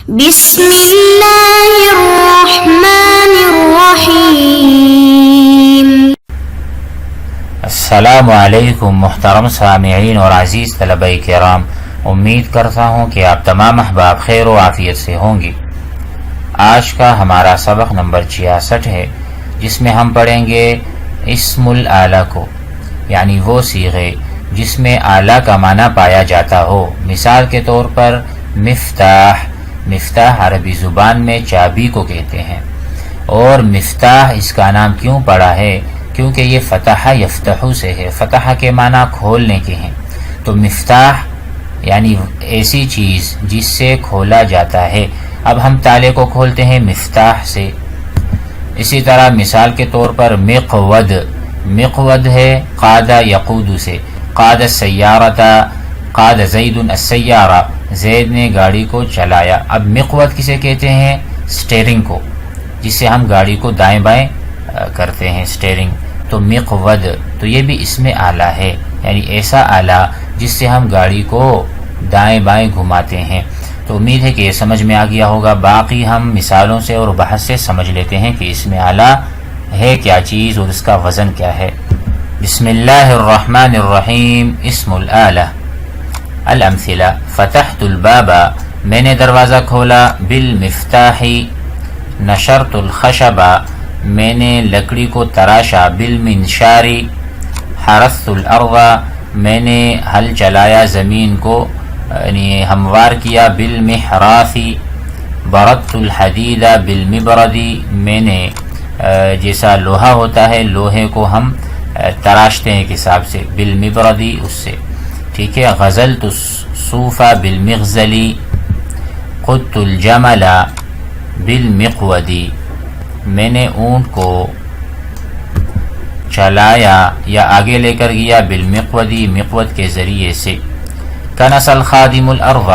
بسم اللہ الرحمن الرحیم۔ السلام علیکم محترم سامعین اور عزیز طلبہ کرام، امید کرتا ہوں کہ آپ تمام احباب خیر و عافیت سے ہوں گے۔ آج کا ہمارا سبق نمبر 66 ہے، جس میں ہم پڑھیں گے اسم الآلہ کو، یعنی وہ صیغے جس میں آلہ کا معنی پایا جاتا ہو۔ مثال کے طور پر مفتاح، مفتاح عربی زبان میں چابی کو کہتے ہیں، اور مفتاح اس کا نام کیوں پڑا ہے؟ کیونکہ یہ فتح یفتح سے ہے، فتح کے معنی کھولنے کے ہیں، تو مفتاح یعنی ایسی چیز جس سے کھولا جاتا ہے۔ اب ہم تالے کو کھولتے ہیں مفتاح سے۔ اسی طرح مثال کے طور پر مقود، مقود ہے قادہ یقود سے، قاد السیارۃ، قاد زید السیارہ، زید نے گاڑی کو چلایا۔ اب مقود کسے کہتے ہیں؟ سٹیئرنگ کو، جس سے ہم گاڑی کو دائیں بائیں کرتے ہیں، سٹیئرنگ۔ تو مقود، تو یہ بھی اسم آلہ ہے، یعنی ایسا آلہ جس سے ہم گاڑی کو دائیں بائیں گھماتے ہیں۔ تو امید ہے کہ یہ سمجھ میں آ گیا ہوگا۔ باقی ہم مثالوں سے اور بحث سے سمجھ لیتے ہیں کہ اسم آلہ ہے کیا چیز اور اس کا وزن کیا ہے۔ بسم اللہ الرحمن الرحیم۔ اسم الآلہ۔ الامثلہ: فتحت الباب، میں نے دروازہ کھولا، بالمفتاح، نشرت الخشب، میں نے لکڑی کو تراشا، بالمنشار، حرثت الارض، میں نے ہل چلایا، زمین کو یعنی ہموار کیا، بالمحراث، بردت الحدید، بالمبرد، میں نے جیسا لوہا ہوتا ہے لوہے کو ہم تراشتے ہیں حساب سے، بالمبرد، اس سے، ٹھیک ہے۔ غزلت الصوف بالمغزل، قدت الجمل بالمقود، میں نے اونٹ کو چلایا یا آگے لے کر گیا، بالمقود، مقود کے ذریعے سے۔ کنس الخادم الارض،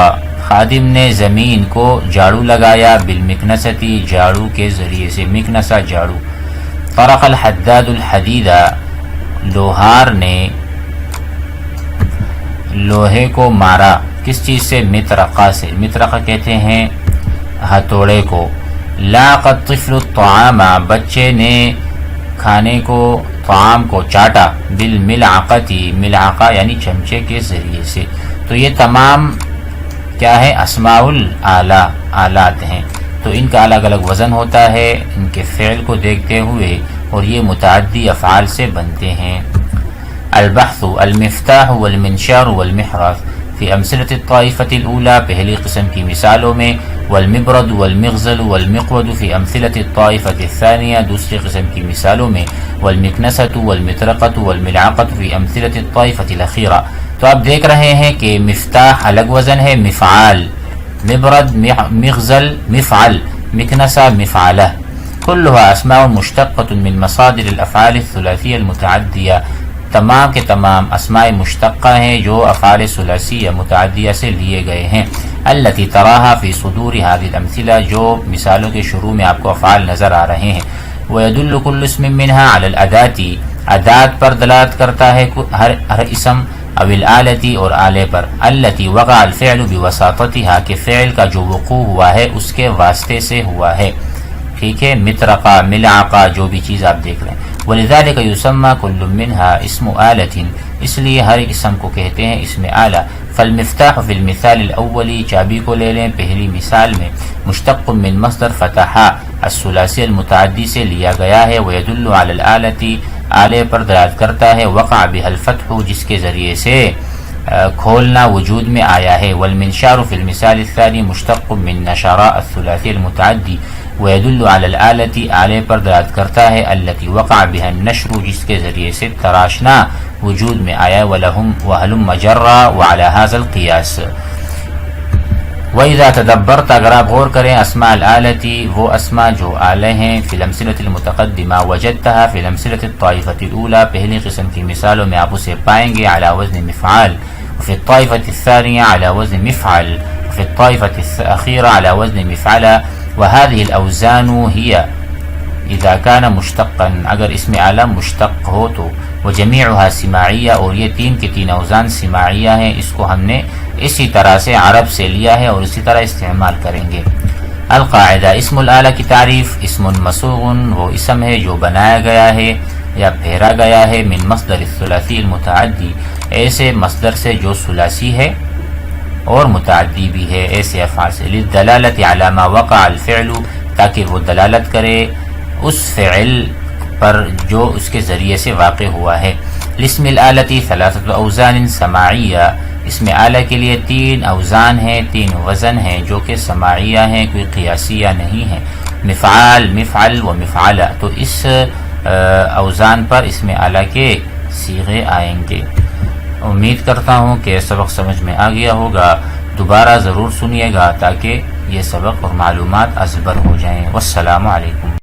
خادم نے زمین کو جھاڑو لگایا، بالمکنست، جھاڑو کے ذریعے سے، مکنسہ جھاڑو۔ طرق الحداد الحدید، لوہار نے لوہے کو مارا، کس چیز سے؟ مطرقہ سے، مطرقہ کہتے ہیں ہتھوڑے کو۔ لاق الطفل الطعام، بچے نے کھانے کو، طعام کو چاٹا، بالملعقۃ، ملعقہ یعنی چمچے کے ذریعے سے۔ تو یہ تمام کیا ہے؟ اسماء الآلہ، آلات ہیں، تو ان کا الگ الگ وزن ہوتا ہے ان کے فعل کو دیکھتے ہوئے، اور یہ متعدی افعال سے بنتے ہیں۔ البحث، المفتاح والمنشار والمحراث، فی امثلۃ الطائفۃ الاولی، پہلی قسم کی مثالوں میں، والمبرد والمغزل والمقود فی امثلۃ الطائفۃ الثانیہ، دوسری قسم کی مثالوں میں، والمکنسۃ والمطرقۃ والملعقۃ فی امثلۃ الطائفۃ الاخیرہ۔ تو آپ دیکھ رہے ہیں کہ مفتاح الگ وزن ہے، مفعال، مبرد مغزل مفعل، مکنسہ مفعلہ، كلها اسماء مشتقۃ من مصادر الافعال الثلاثیہ المتعدیہ، تمام کے تمام اسماء مشتقہ ہیں جو افعال ثلاثی یا متعدیہ سے لیے گئے ہیں۔ التي تراها في صدور هذه الامثلہ، جو مثالوں کے شروع میں آپ کو افعال نظر آ رہے ہیں۔ ويدل كل اسم منها على الاداة، ادات پر دلالت کرتا ہے ہر اسم، او الآلة اور آلے پر، التي وقع الفعل بوساطتها، کہ فعل کا جو وقوع ہوا ہے اس کے واسطے سے ہوا ہے، ٹھیک ہے۔ مطرقہ، ملعقہ، جو بھی چیز آپ دیکھ رہے ہیں۔ ولذلك يسمى كل منها اسم آلة، اس لیے ہر اسم کو کہتے ہیں اسم آلہ۔ فالمفتاح فی المثال الاولی، چابی کو لے لیں پہلی مثال میں، مشتق من مصدر فتح الثلاثی المتعدی سے لیا گیا ہے، ويدل على الآلة، آلے پر دلالت کرتا ہے، وقع بها الفتح، جس کے ذریعے سے کھولنا وجود میں آیا ہے۔ والمنشار فی المثال الثانی مشتق من نشر الثلاثی المتعدی، ويدل على الآلة، آلے پر دلالت کرتا ہے، التي وقع بها النشر، جس کے ذریعے سے تراشنا وجود میں آیا، وهلم جرا وعلى هذا القياس۔ وإذا تدبرت، اگر آپ غور کریں، اسماء الآلة، وہ اسماء جو آلے ہیں، فی الامثلة المتقدمہ، وجدتها فی الامثلة الطائفة الأولى، پہلی قسم کی مثالوں میں آپ اسے پائیں گے، على وزن مفعال، وفي الطائفة الثانية على وزن مفعل، وفي الطائفة الأخيرة على وزن مفعل، وهذه الأوزان هي اذا كان مشتقا، اگر اسم اعلی مشتق ہو تو، وجميعها سماعیہ، اور یہ تین کے تین اوزان سماعیہ ہیں، اس کو ہم نے اسی طرح سے عرب سے لیا ہے اور اسی طرح استعمال کریں گے۔ القاعدہ، اسم الآلہ کی تعریف، اسم مسوغ وہ اسم ہے جو بنایا گیا ہے یا پھیرا گیا ہے من مصدر الثلاثی المتعدی، ایسے مصدر سے جو ثلاثی ہے اور متعدی بھی ہے، ایسے افعال سے، للدلالت علی ما وقع الفعل، تاکہ وہ دلالت کرے اس فعل پر جو اس کے ذریعے سے واقع ہوا ہے۔ لاسم الآلتی ثلاثۃ اوزان سماعیہ، اسم آلہ کے لیے 3 اوزان ہیں، 3 وزن ہیں جو کہ سماعیہ ہیں، کوئی قیاسیہ نہیں ہے، مفعال، مفعل و مفعلہ، تو اس اوزان پر اسم آلہ کے صیغے آئیں گے۔ امید کرتا ہوں کہ سبق سمجھ میں آ گیا ہوگا، دوبارہ ضرور سنیے گا تاکہ یہ سبق اور معلومات ازبر ہو جائیں۔ والسلام علیکم۔